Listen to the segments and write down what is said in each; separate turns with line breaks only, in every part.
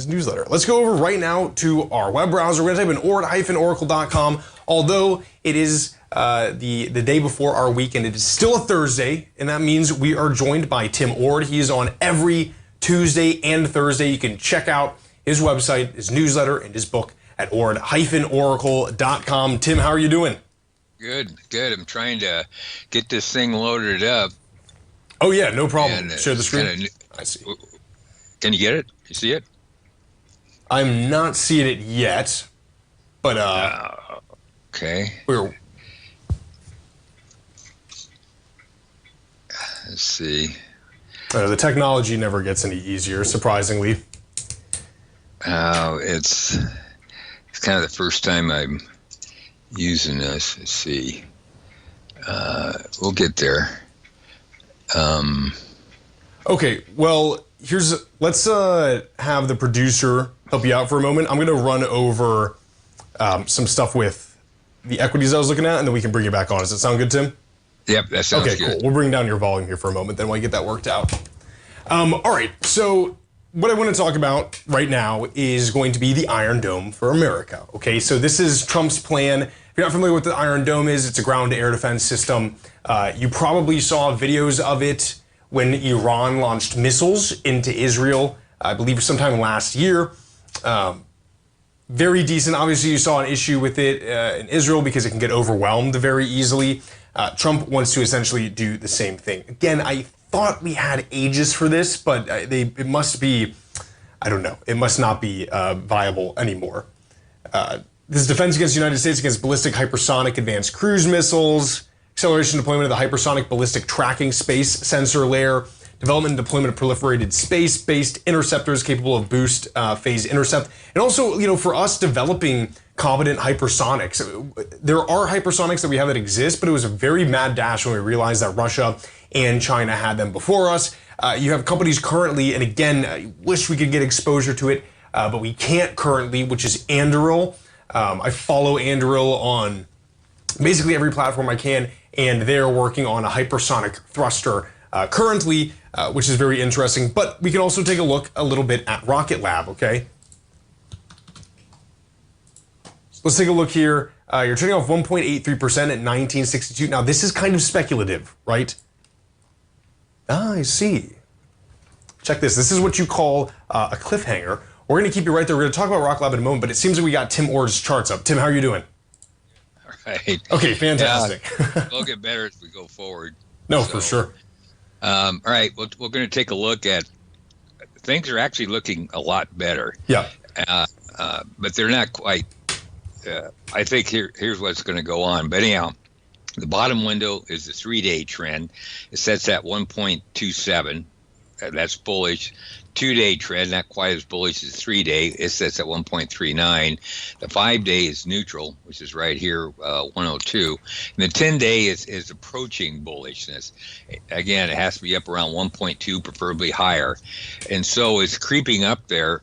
his newsletter. Let's go over right now to our web browser. We're going to type in ord-oracle.com. Although it is the day before our weekend, it is still a Thursday, and that means we are joined by Tim Ord. He is on every Tuesday and Thursday. You can check out his website, his newsletter, and his book at ord-oracle.com. Tim, how are you doing?
Good. I'm trying to get this thing loaded up.
Oh, yeah, no problem. Share the screen.
I see. Can you get it? You see it?
I'm not seeing it yet, but
okay.
Let's
see.
The technology never gets any easier, surprisingly.
It's kind of the first time I'm using this. Let's see. We'll get there.
Okay, well, let's have the producer help you out for a moment. I'm going to run over some stuff with the equities I was looking at, and then we can bring you back on. Does that sound good, Tim?
Yep, that sounds good.
Okay, cool. We'll bring down your volume here for a moment, then we'll get that worked out. All right, so what I want to talk about right now is going to be the Iron Dome for America. Okay, so this is Trump's plan. If you're not familiar with what the Iron Dome is, it's a ground-to-air defense system. You probably saw videos of it when Iran launched missiles into Israel, I believe sometime last year. Very decent. Obviously, you saw an issue with it in Israel because it can get overwhelmed very easily. Trump wants to essentially do the same thing. Again, I thought we had ages for this, but it must be, I don't know, it must not be viable anymore. This is defense against the United States against ballistic hypersonic advanced cruise missiles, acceleration deployment of the hypersonic ballistic tracking space sensor layer, development and deployment of proliferated space-based interceptors capable of boost phase intercept, and also, for us developing competent hypersonics. There are hypersonics that we have that exist, but it was a very mad dash when we realized that Russia and China had them before us. You have companies currently, and again, I wish we could get exposure to it, but we can't currently, which is Anduril. I follow Anduril on basically every platform I can, and they're working on a hypersonic thruster currently, which is very interesting. But we can also take a look a little bit at Rocket Lab, okay? Let's take a look here. You're trading off 1.83% at 1962. Now, this is kind of speculative, right? I see. Check this. This is what you call a cliffhanger. We're going to keep you right there. We're going to talk about Rocket Lab in a moment, but it seems like we got Tim Ord's charts up. Tim, how are you doing?
All right.
Okay, fantastic.
Yeah, we'll get better as we go forward.
No, for sure.
All right, we're going to take a look at, things are actually looking a lot better.
Yeah.
But they're not quite, I think here's what's going to go on. But anyhow, the bottom window is the 3-day trend. It sets at 1.27. That's bullish. 2-day trend, not quite as bullish as 3-day. It sets at 1.39. The 5-day is neutral, which is right here, 102. And the 10-day is approaching bullishness. Again, it has to be up around 1.2, preferably higher. And so it's creeping up there,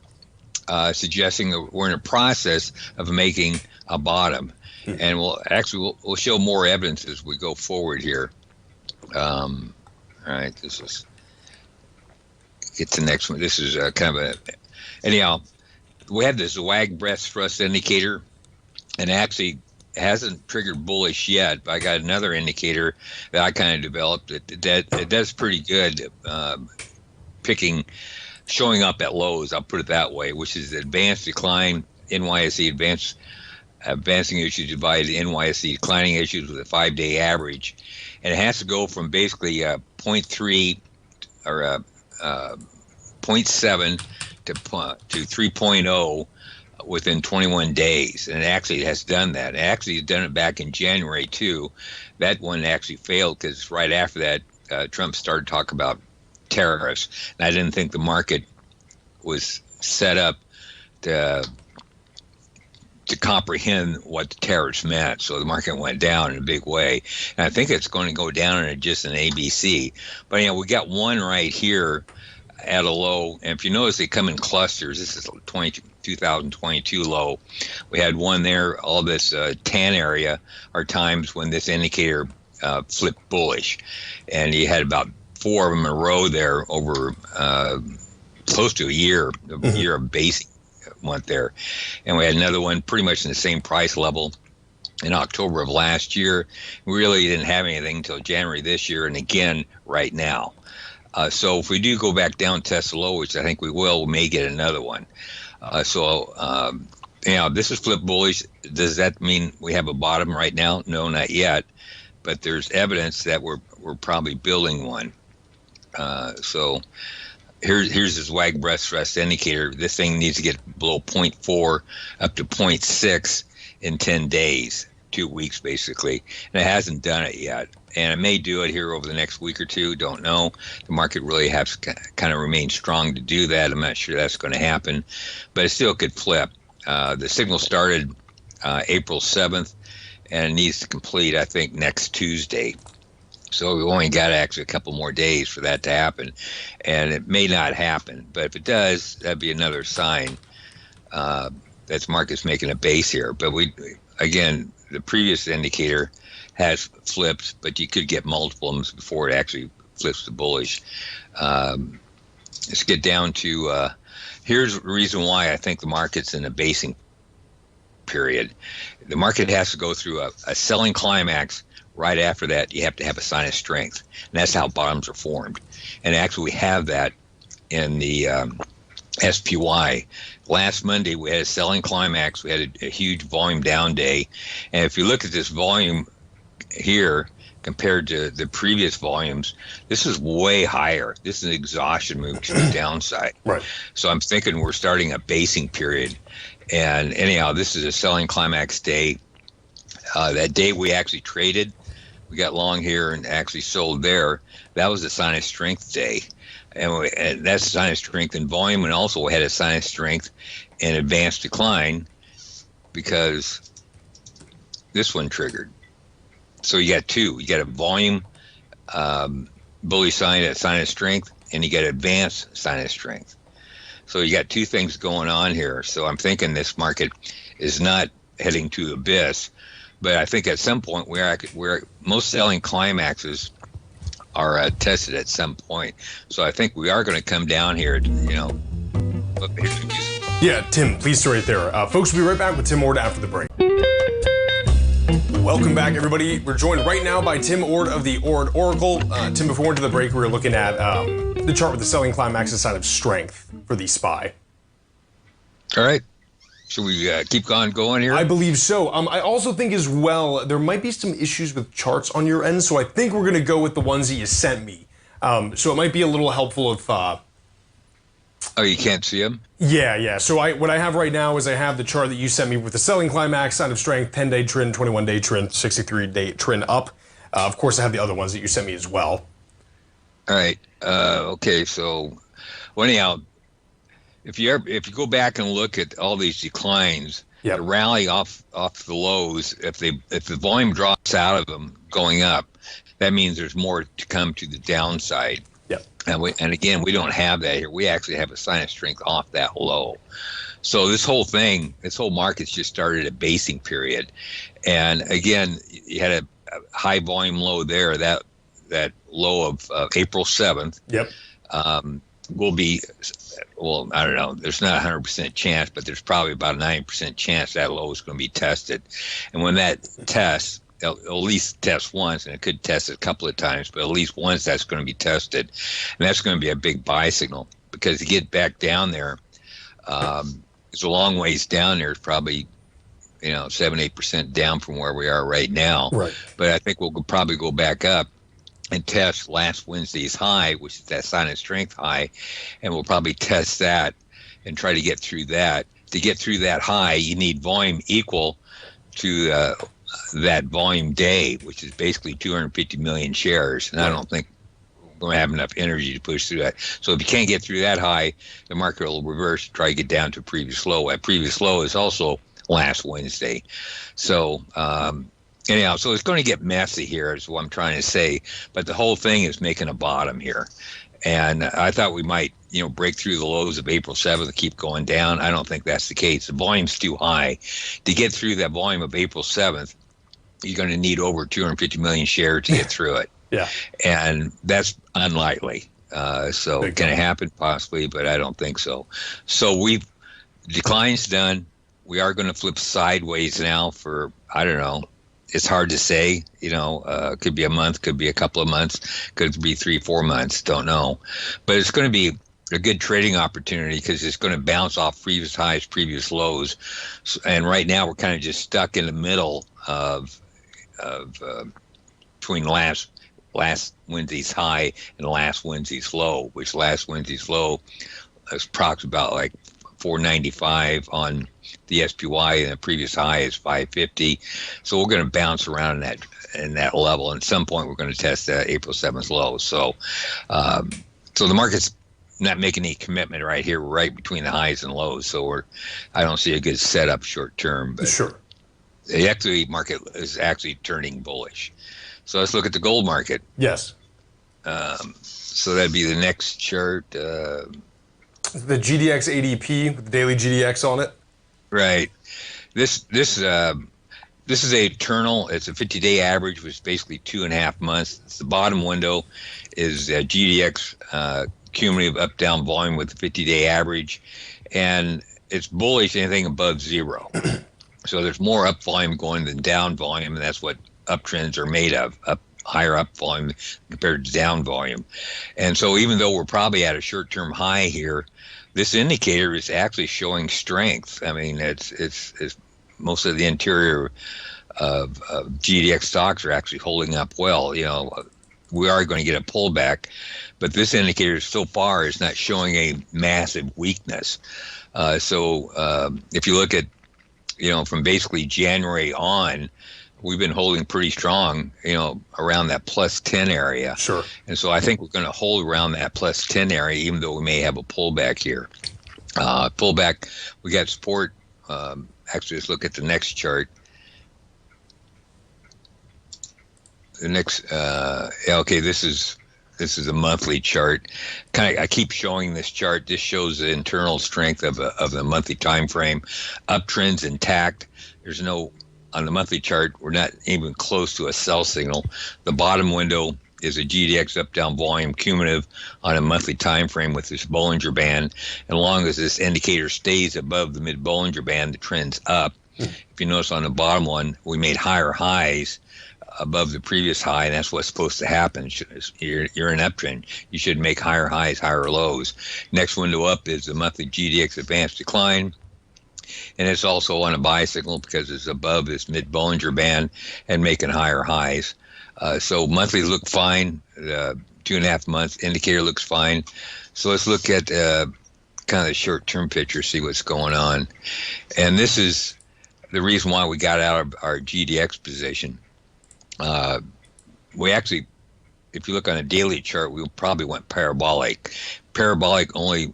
suggesting that we're in a process of making a bottom. And we'll show more evidence as we go forward here. All right, this is... Get to the next one. This is kind of anyhow, we have this wag breast thrust indicator, and actually hasn't triggered bullish yet, but I got another indicator that I kind of developed that it does pretty good, showing up at lows, I'll put it that way, which is advanced decline, NYSE advancing issues divided NYSE declining issues with a 5-day average. And it has to go from basically 0.3 or 0.7 to 3.0 within 21 days, and it actually has done that. It actually has done it back in January too. That one actually failed because right after that, Trump started talking about tariffs, and I didn't think the market was set up to comprehend what the tariffs meant. So the market went down in a big way. And I think it's going to go down in just an ABC. But we got one right here at a low. And if you notice, they come in clusters. This is 2022 low. We had one there. All this tan area are times when this indicator flipped bullish. And you had about 4 of them in a row there over close to a year of basing went there. And we had another one pretty much in the same price level in October of last year. We really didn't have anything until January this year, and again right now. So if we do go back down, test the low, which I think we will, we may get another one. This is flip bullish. Does that mean we have a bottom right now? No, not yet. But there's evidence that we're probably building one. So here's this WAG breast thrust indicator. This thing needs to get below 0.4 up to 0.6 in 10 days, 2 weeks basically. And it hasn't done it yet. And it may do it here over the next week or two. Don't know. The market really has kind of remained strong to do that. I'm not sure that's going to happen, but it still could flip. The signal started April 7th, and it needs to complete, I think, next Tuesday. So we only got actually a couple more days for that to happen, and it may not happen. But if it does, that'd be another sign that the market's making a base here. But again, the previous indicator has flips, but you could get multiples before it actually flips to bullish. Let's get down to here's the reason why I think the market's in a basing period. The market has to go through a selling climax. Right after that, you have to have a sign of strength, and that's how bottoms are formed. And actually, we have that in the SPY. Last Monday, we had a selling climax. We had a huge volume down day, and if you look at this volume here compared to the previous volumes, this is way higher. This is an exhaustion move to the downside.
Right.
So I'm thinking we're starting a basing period. And anyhow, this is a selling climax day. That day we actually traded. We got long here and actually sold there. That was a sign of strength day. And that's a sign of strength in volume, and also we had a sign of strength in advanced decline because this one triggered. So you got two. You got a volume bullish sign, a sign of strength, and you got advanced sign of strength. So you got two things going on here. So I'm thinking this market is not heading to the abyss, but I think at some point where most selling climaxes are tested at some point. So I think we are going to come down here.
Yeah, Tim, please stay right there. Folks, we'll be right back with Tim Ord after the break. Welcome back, everybody. We're joined right now by Tim Ord of the Ord Oracle. Tim, before we went to the break, we were looking at the chart with the selling climax as sign of strength for the SPY.
All right. Should we keep on going here?
I believe so. I also think as well, there might be some issues with charts on your end, so I think we're going to go with the ones that you sent me. So it might be a little helpful if...
Oh, you can't see them?
Yeah. So what I have right now is I have the chart that you sent me with the selling climax, sign of strength, 10-day trend, 21-day trend, 63-day trend up. Of course, I have the other ones that you sent me as well.
All right. Okay. So, anyhow, if you go back and look at all these declines,
yep,
the rally off the lows, if the volume drops out of them going up, that means there's more to come to the downside.
Yep.
And again, we don't have that here. We actually have a sign of strength off that low. So this whole market's just started a basing period. And again, you had a high volume low there, that low of April 7th.
Yep.
Will be, well, I don't know, there's not a 100% chance, but there's probably about a 90% chance that low is going to be tested. And when that tests, it'll at least test once, and it could test a couple of times, but at least once that's going to be tested. And that's going to be a big buy signal, because to get back down there, it's a long ways down there. It's probably, 7-8% down from where we are right now.
Right.
But I think we'll probably go back up and test last Wednesday's high, which is that sign of strength high, and we'll probably test that and try to get through that. To get through that high, you need volume equal to that volume day, which is basically 250 million shares, and I don't think we're going to have enough energy to push through that. So if you can't get through that high, the market will reverse, try to get down to a previous low. That previous low is also last Wednesday. So anyhow, so it's going to get messy here is what I'm trying to say, but the whole thing is making a bottom here. And I thought we might, break through the lows of April 7th and keep going down. I don't think that's the case. The volume's too high. To get through that volume of April 7th, you're going to need over 250 million shares to get through it.
Yeah.
And that's unlikely. So
Big
can
time.
it happen? Possibly, but I don't think so. So we've decline's done. We are going to flip sideways now for, I don't know. It's hard to say, could be a month, could be a couple of months, could be 3-4 months, don't know. But it's going to be a good trading opportunity because it's going to bounce off previous highs, previous lows. And right now we're kind of just stuck in the middle of between last Wednesday's high and last Wednesday's low, which last Wednesday's low is approximately about like 495 on the SPY, and the previous high is 550. So we're going to bounce around in that level. And at some point, we're going to test that April 7th low. So, so the market's not making any commitment right here. We're right between the highs and lows. So I don't see a good setup short term. But
Sure.
the equity market is actually turning bullish. So let's look at the gold market.
Yes.
So that'd be the next chart.
The GDX ADP with the daily GDX on it.
Right. This is a eternal. It's a 50-day average, which is basically 2.5 months. It's the bottom window is GDX cumulative up-down volume with the 50-day average, and it's bullish anything above zero. So there's more up volume going than down volume, and that's what uptrends are made of. Higher up volume compared to down volume. And so even though we're probably at a short-term high here, this indicator is actually showing strength. I mean, it's most of the interior of GDX stocks are actually holding up well. We are going to get a pullback, but this indicator so far is not showing a massive weakness. So if you look at, from basically January on, we've been holding pretty strong, around that plus 10 area.
Sure.
And so I think we're going to hold around that plus 10 area, even though we may have a pullback here. Pullback, we got support. Actually, let's look at the next chart. The next, okay, this is a monthly chart. I keep showing this chart. This shows the internal strength of the monthly time frame. Uptrends intact. There's no, on the monthly chart, we're not even close to a sell signal. The bottom window is a GDX up-down volume cumulative on a monthly time frame with this Bollinger Band. And as long as this indicator stays above the mid-Bollinger Band, the trend's up. If you notice on the bottom one, we made higher highs above the previous high, and that's what's supposed to happen. You're in uptrend. You should make higher highs, higher lows. Next window up is the monthly GDX advanced decline. And it's also on a buy signal because it's above this mid-Bollinger Band and making higher highs. So monthlies look fine. 2.5 months indicator looks fine. So let's look at kind of the short-term picture, see what's going on. And this is the reason why we got out of our GDX position. We actually, if you look on a daily chart, we probably went parabolic. Parabolic only,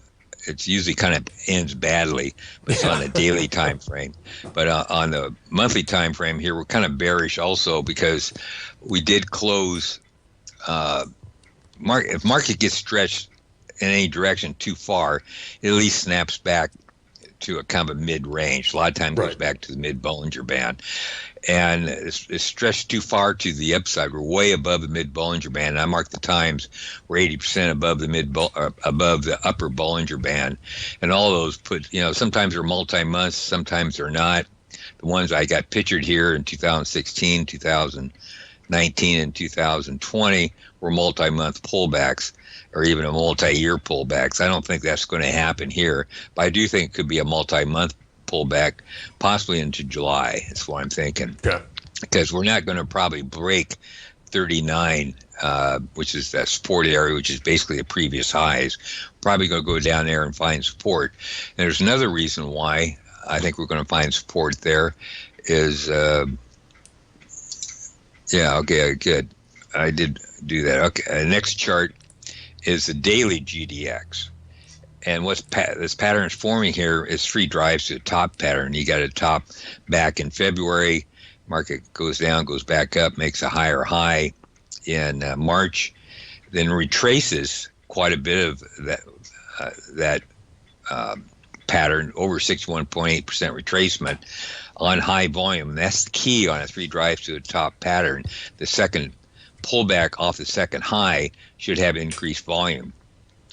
it's usually kind of ends badly, but it's on a daily time frame. But on the monthly time frame here, we're kind of bearish also because we did close. If market gets stretched in any direction too far, it at least snaps back to a kind of a mid-range. A lot of times goes back to the mid-Bollinger Band. And it's stretched too far to the upside. We're way above the mid-Bollinger Band. And I mark the times we're 80% above the above the upper Bollinger Band. And all those sometimes they're multi-months, sometimes they're not. The ones I got pictured here in 2016, 2019, and 2020 were multi-month pullbacks, or even a multi-year pullbacks. I don't think that's going to happen here, but I do think it could be a multi-month pullback, possibly into July. That's what I'm thinking.
Okay.
Because we're not going to probably break 39, which is that support area, which is basically the previous highs. Probably going to go down there and find support. And there's another reason why I think we're going to find support there is, okay, good. I did do that. Okay, next chart is the daily GDX. And what's this pattern is forming here is 3 drives to the top pattern. You got a top back in February. Market goes down, goes back up, makes a higher high in March, then retraces quite a bit of that pattern, over 61.8% retracement on high volume. And that's the key on a 3 drives to the top pattern. The second pullback off the second high should have increased volume.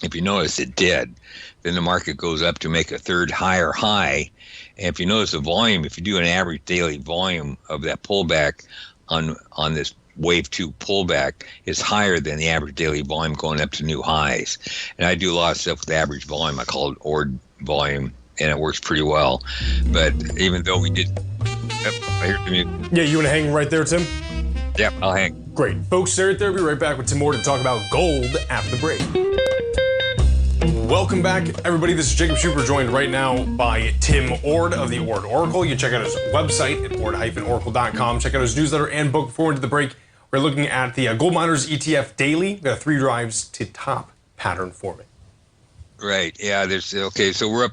if you notice it did, then the market goes up to make a third higher high. And if you notice the volume, if you do an average daily volume of that pullback on this wave 2 pullback, is higher than the average daily volume going up to new highs. And I do a lot of stuff with average volume. I call it ORD volume, and it works pretty well. But even though we did, I hear the music.
Yeah, you want to hang right there, Tim?
Yep, I'll hang.
Great. Folks, Sarah there. Be right back with Tim Ord to talk about gold after the break. Welcome back, everybody. This is Jacob Schuper, joined right now by Tim Ord of the Ord Oracle. You can check out his website at ord-oracle.com. Check out his newsletter and book. Before we into the break, we're looking at the Gold Miners ETF Daily. We've got 3 drives to top pattern forming.
Right. Yeah. So we're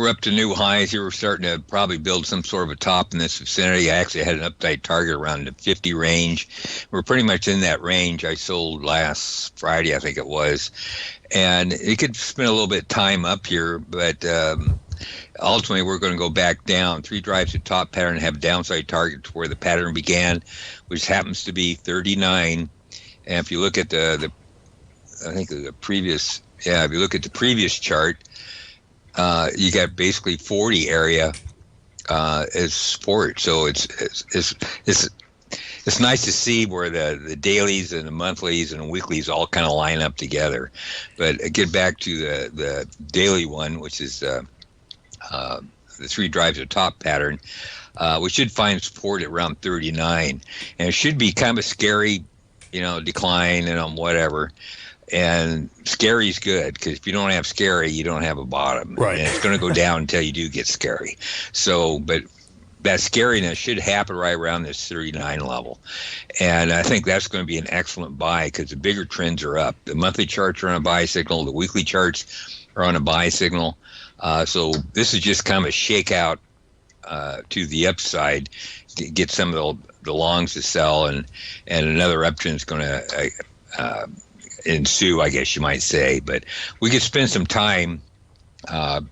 up to new highs here. We're starting to probably build some sort of a top in this vicinity. I actually had an upside target around the 50 range. We're pretty much in that range. I sold last Friday, I think it was. And it could spend a little bit of time up here, but ultimately we're going to go back down. 3 drives to top pattern have a downside target to where the pattern began, which happens to be 39. And if you look at if you look at the previous chart, you got basically 40 area as support. So it's nice to see where the dailies and the monthlies and the weeklies all kind of line up together. But get back to the daily one, which is the 3 drives to top pattern. We should find support at around 39, and it should be kind of a scary, decline and whatever. And scary is good, because if you don't have scary, you don't have a bottom.
Right.
And it's going to go down until you do get scary. So, but that scariness should happen right around this 39 level. And I think that's going to be an excellent buy, because the bigger trends are up. The monthly charts are on a buy signal. The weekly charts are on a buy signal. So this is just kind of a shakeout to the upside, to get some of the longs to sell, and another uptrend is going to ensue, I guess you might say. But we could spend some time on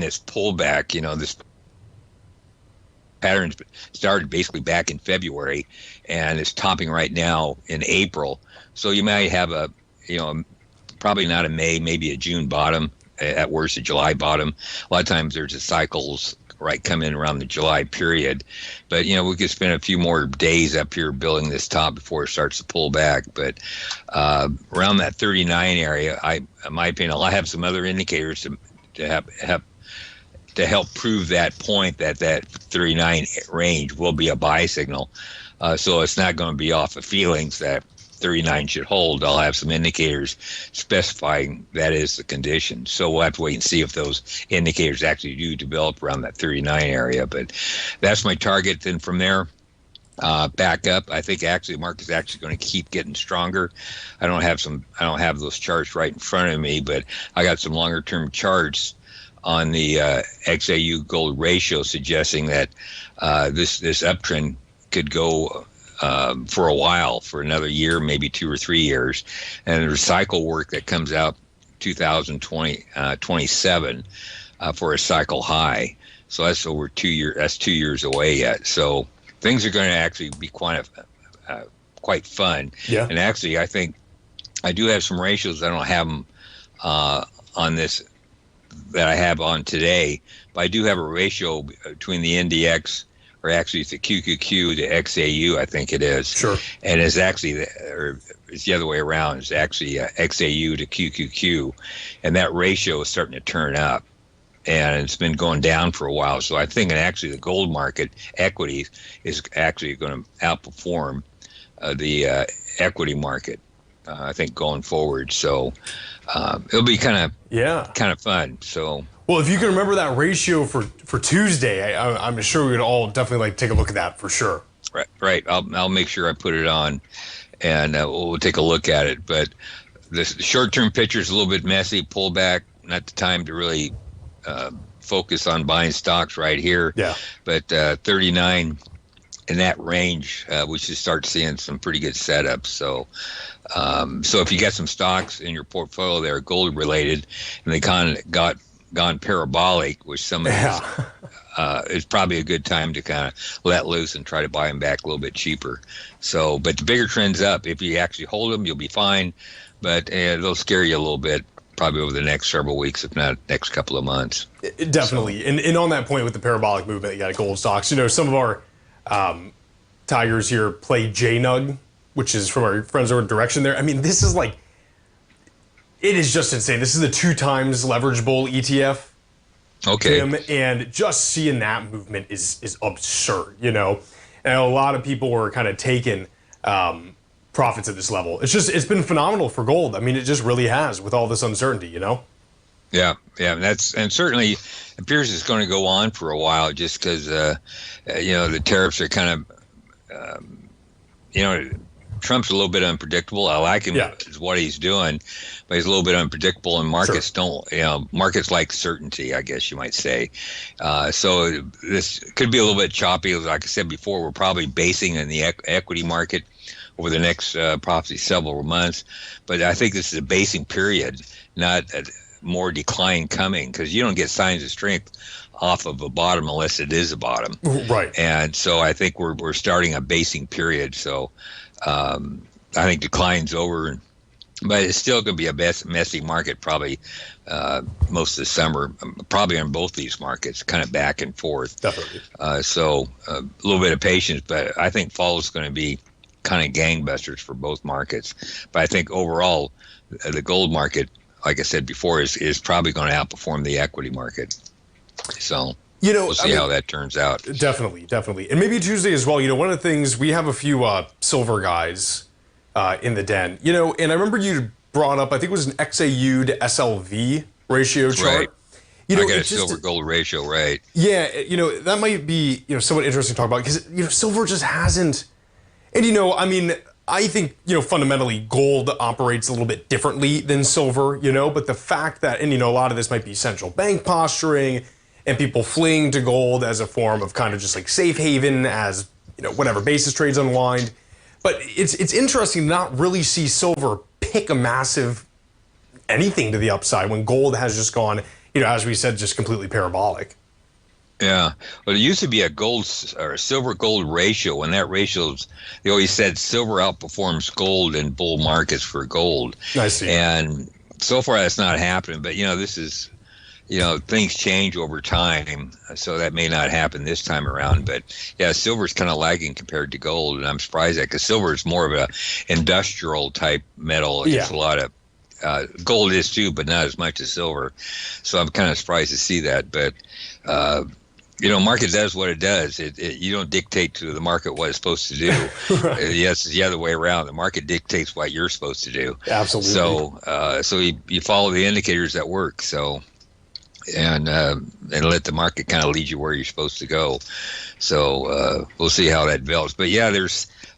this pullback. This pattern started basically back in February, and it's topping right now in April. So you might have probably not a May, maybe a June bottom, at worst a July bottom. A lot of times there's cycles come in around the July period. But, we could spend a few more days up here building this top before it starts to pull back. But around that 39 area, in my opinion, I'll have some other indicators to help prove that point, that 39 range will be a buy signal. So it's not going to be off of feelings that 39 should hold. I'll have some indicators specifying that is the condition. So we'll have to wait and see if those indicators actually do develop around that 39 area. But that's my target. Then from there, back up. I think actually the market's actually going to keep getting stronger. I don't have those charts right in front of me, but I got some longer term charts on the XAU gold ratio suggesting that this uptrend could go for a while, for another year, maybe 2 or 3 years. And there's cycle work that comes out 2027 for a cycle high. So that's over 2 years. That's 2 years away yet. So things are going to actually be quite fun.
Yeah.
And actually, I think I do have some ratios. I don't have them on this that I have on today, but I do have a ratio between the NDX, or actually it's the QQQ to XAU, I think it is.
Sure.
And it's actually, it's the other way around. It's actually XAU to QQQ, and that ratio is starting to turn up, and it's been going down for a while. So I think actually the gold market equities is actually going to outperform the equity market, I think, going forward. So it'll be kind of fun. So.
Well, if you can remember that ratio for Tuesday, I'm sure we would all definitely take a look at that for sure.
Right. I'll make sure I put it on, and we'll take a look at it. But the short-term picture is a little bit messy. Pullback, not the time to really focus on buying stocks right here.
Yeah.
But 39 in that range, we should start seeing some pretty good setups. So if you got some stocks in your portfolio that are gold related, and they kind of gone parabolic, which some of these, it's probably a good time to kind of let loose and try to buy them back a little bit cheaper. So, but the bigger trend's up. If you actually hold them, you'll be fine. but they'll scare you a little bit probably over the next several weeks, if not next couple of months.
Definitely. So. And on that point with the parabolic movement, you got gold stocks. Some of our tigers here play JNUG, which is from our friends over Direction there. I mean, this is like, it is just insane. This is the 2 times leverage bull ETF.
Okay.
Tim, and just seeing that movement is absurd, And a lot of people were kind of taking profits at this level. It's been phenomenal for gold. I mean, it just really has with all this uncertainty,
Yeah, and certainly appears it's going to go on for a while, just because the tariffs are kind of Trump's a little bit unpredictable. I like him is what he's doing, but he's a little bit unpredictable, and markets markets like certainty, I guess you might say. So this could be a little bit choppy. Like I said before, we're probably basing in the equity market over the next probably several months, but I think this is a basing period, not a more decline coming, because you don't get signs of strength off of a bottom unless it is a bottom.
Right.
And so I think we're starting a basing period. So I think decline's over, but it's still going to be a messy market probably most of the summer, probably on both these markets, kind of back and forth.
Definitely.
So a little bit of patience, but I think fall is going to be kind of gangbusters for both markets. But I think overall, the gold market, like I said before, is probably going to outperform the equity market. So we'll see how that turns out.
Definitely. And maybe Tuesday as well. One of the things, we have a few silver guys in the den. And I remember you brought up, I think it was an XAU to SLV ratio chart.
Right. I got a silver gold ratio, right?
Yeah, that might be somewhat interesting to talk about, because silver just hasn't. And I think fundamentally gold operates a little bit differently than silver. But the fact that, and a lot of this might be central bank posturing and people fleeing to gold as a form of kind of just like safe haven as whatever basis trades unwind. But it's interesting to not really see silver pick a massive anything to the upside when gold has just gone, as we said, just completely parabolic.
Yeah. Well, it used to be a gold or a silver gold ratio, and that ratio's, they always said silver outperforms gold in bull markets for gold.
I see.
And so far that's not happening, but this is, things change over time, so that may not happen this time around. But yeah, silver's kind of lagging compared to gold, and I'm surprised that, because silver is more of a industrial type metal. It's a lot of gold is too, but not as much as silver. So I'm kind of surprised to see that. But market does what it does. You don't dictate to the market what it's supposed to do.
Right.
Yes, it's the other way around. The market dictates what you're supposed to do.
Absolutely.
So you follow the indicators that work. So. And let the market kind of lead you where you're supposed to go. So we'll see how that develops. But yeah,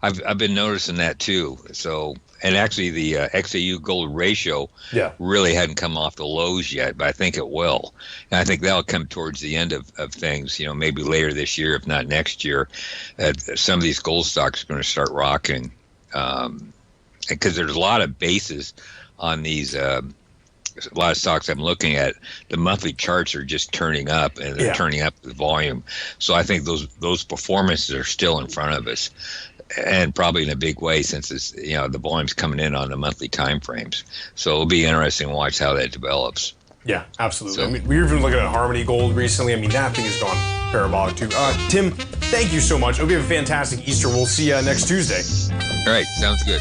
I've been noticing that too. So, and actually the XAU gold ratio really hadn't come off the lows yet, but I think it will. And I think that'll come towards the end of things, maybe later this year, if not next year. Some of these gold stocks are going to start rocking, because there's a lot of bases on these a lot of stocks I'm looking at. The monthly charts are just turning up, and they're turning up the volume. So I think those performances are still in front of us, and probably in a big way, since it's the volume's coming in on the monthly time frames. So it'll be interesting to watch how that develops.
Yeah, absolutely. So, we were even looking at Harmony Gold recently. That thing has gone parabolic too. Tim, thank you so much. Hope you have a fantastic Easter. We'll see you next Tuesday.
All right, sounds good.